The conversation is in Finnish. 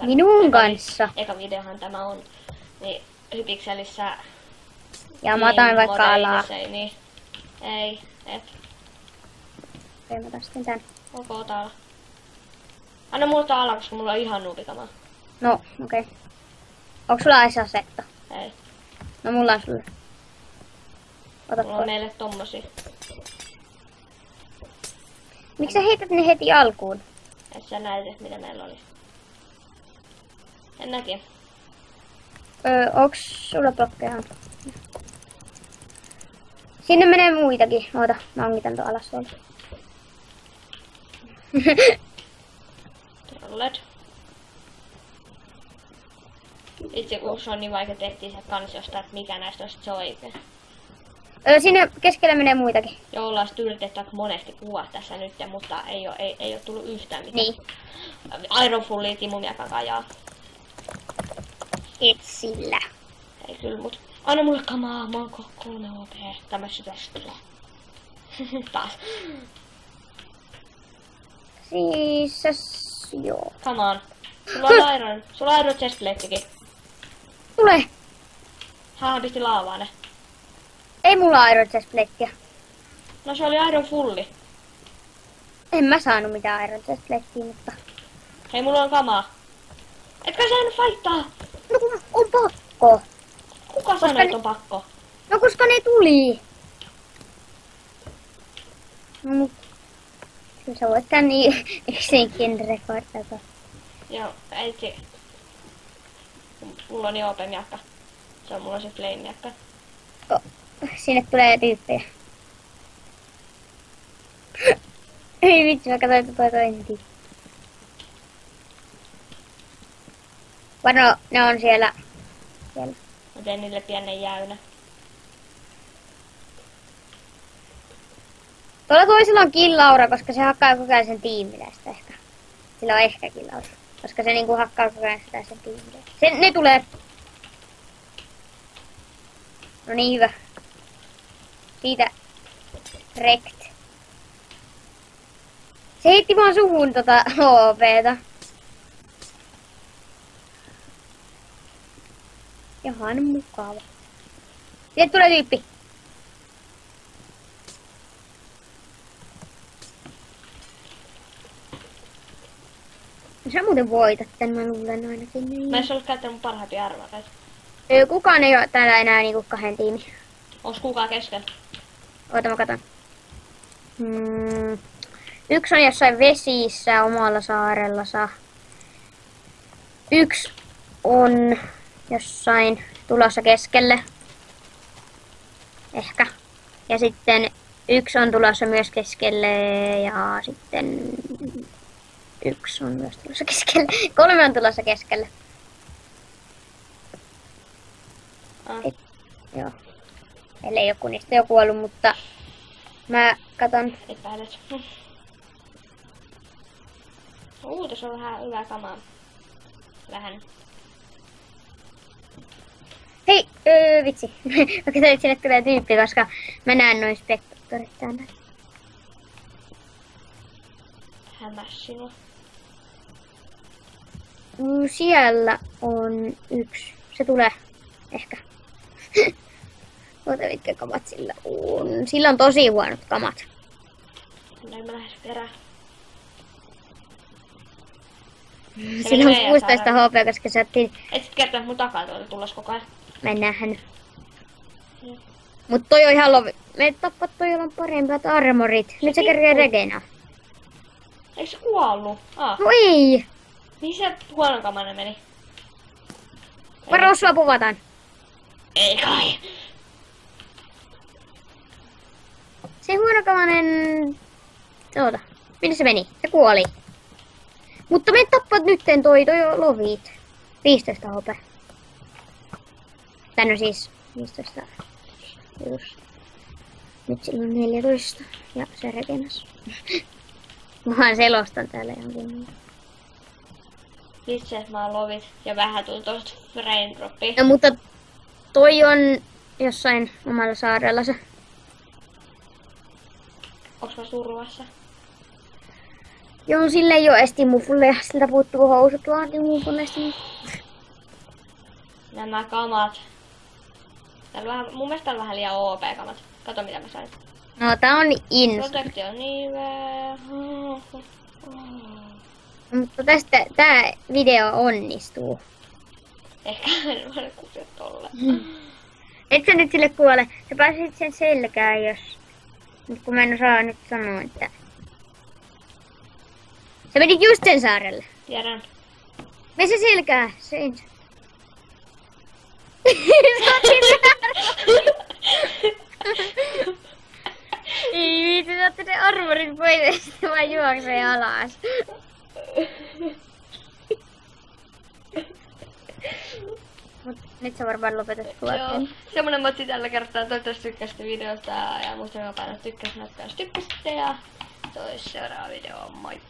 Minun kanssa. Eka videohan tämä on. Niin Hypikselissä. Ja mä otan vaikka alaa. Niin. Ei, et. Okei, mä otan sitten tän. Ok, täällä. Anna mulla ala, koska mulla on ihan nuubikamaa. No, okei. Onko sulla edes asetta? Ei. No mulla on sulle. Ota Mulla on meille tommosia. Miksi sä heität ne heti alkuun? Et sä näytä, mitä meillä oli. En näkee. Onks sulla blokkeja? Sinne menee muitakin. Oota, mä ongitan tuon alas tuolta. Tervetuloa. Itse kun se on niin vaikea tehtiin se kansiosta, että mikä näistä olisi se oikein. Sinne keskelle menee muitakin. Joo, ollaan sitten yritetty aika monesti puhua tässä nyt, mutta ei ole tullut yhtään mitään. Niin. Iron Fullia Timun jakaa jaa. Et sillä. Ei kyllä, mut anna mulle kamaa, mä oon 3 OP. Tämä syvästyy. Taas. Siis joo. Come on. Sulla on Iron chestplatekin. Tule! Hän pisti laavaa ne. Ei mulla Iron Chestplatea. No se oli Iron Fulli. En mä saanut mitään Iron Chestplatea, mutta... Hei, mulla on kamaa. Etkä sä nyt vaihtaa? No kun on pakko. Kuka sanoi, että on pakko? No koska ne tuli. No mut... Kyllä sä voit tän senkin rekordata. Joo, äiti. Mulla on niin OP-miakka. Se on mulla se flame-miakka. Sinne tulee tyyppejä. Ei vitsi, mä katsoin, että toi toinen tyyppi. Vano, ne on siellä. Mä teen niille pienen jäynä. Tuolla toisella on killaura, koska se hakkaa koko ajan sen tiimiläistä ehkä. Sillä on ehkä killaura. Koska se niinku hakkaa koko ajan sitä sen tiimiläistä. Ne tulee. No niin, hyvä. Siitä. Rekt. Se heitti vaan suhun tota HP:ta. Ihan mukava. Sieltä tulee tyyppi. Sä muuten voitat tän, mä luulen ainakin niin. Mä en ollut käyttänyt mun parhaimpia arvareita. Kukaan ei oo täällä enää niinku 2 tiimi. Onks kukaan kesken? Oota mä katon. Yksi on jossain vesissä omalla saarellansa. Yksi on jossain tulossa keskelle. Ehkä. Ja sitten yksi on tulossa myös keskelle ja sitten yksi on myös tulossa keskelle. 3 on tulossa keskelle. Joo. Ellei joku niistä jo kuollut, mutta mä katon. Epäilet. Tässä on vähän hyvää kamaa. Vähän. Hei, vitsi. Mä katsoin, että sinne tulee tyyppi, koska mä näen noin spektaattorit tänne. Hämäs sinua. Siellä on yksi. Se tulee. Ehkä. Oota, mitkä kamat sillä on. Sillä on tosi huonot kamat. Näin mä lähden perään. Sillä on 16 HP, koska sä otti... Et sit kertaa mun takaa tuolta tullas koko ajan. Mä en nähnyt. Mut toi on ihan lovi. Me tappat toi, jolla on paremmat armorit. Nyt se kerkee regenaa. Eikö se kuollut? No ei! Mihin se huonon kamana meni? Varo, sua povataan. Ei kai. Se huonokamainen... Oota. Minne se meni? Se kuoli. Mutta me tappat nytten toi on lovit. 15 HP. Tän on siis 15. Just. Nyt sillä on 14. Ja se regenas. Mä selostan täällä johonkin. Vitsi, että mä oon lovit ja vähän tuli tosta frame droppia. No mutta toi on jossain omalla saarella se. Onks mä survassa? Joo, sille ei oo esti mufulle, siltä puuttuu housut vaan mufulle. Nämä kamat. Täällä vähän, mun mielestä täällä on vähän liian OP-kamat. Kato mitä mä sain. No, tää on insta. Protektio nive. Mutta tästä tää video onnistuu. Ehkä en voi kuulla tolle. Et sä nyt sille kuole. Sä pääsit sen selkään, jos... Mut kun mä en osaa nyt sanoa, että... Sä menit just sen saarelle. Tiedän. Mene se selkää, sein sä. Ei viiti, sä otti sen armorin pois ja sitten vaan juoksee alas. Mut nyt sä varmaan lopetat Joo, tuotteen. semmonen motti tällä kertaa. Toivottavasti tykkäsitte videosta ja muistakaa painaa tykkäysnäppäin jos tykkäsitte ja seuraava video on moi!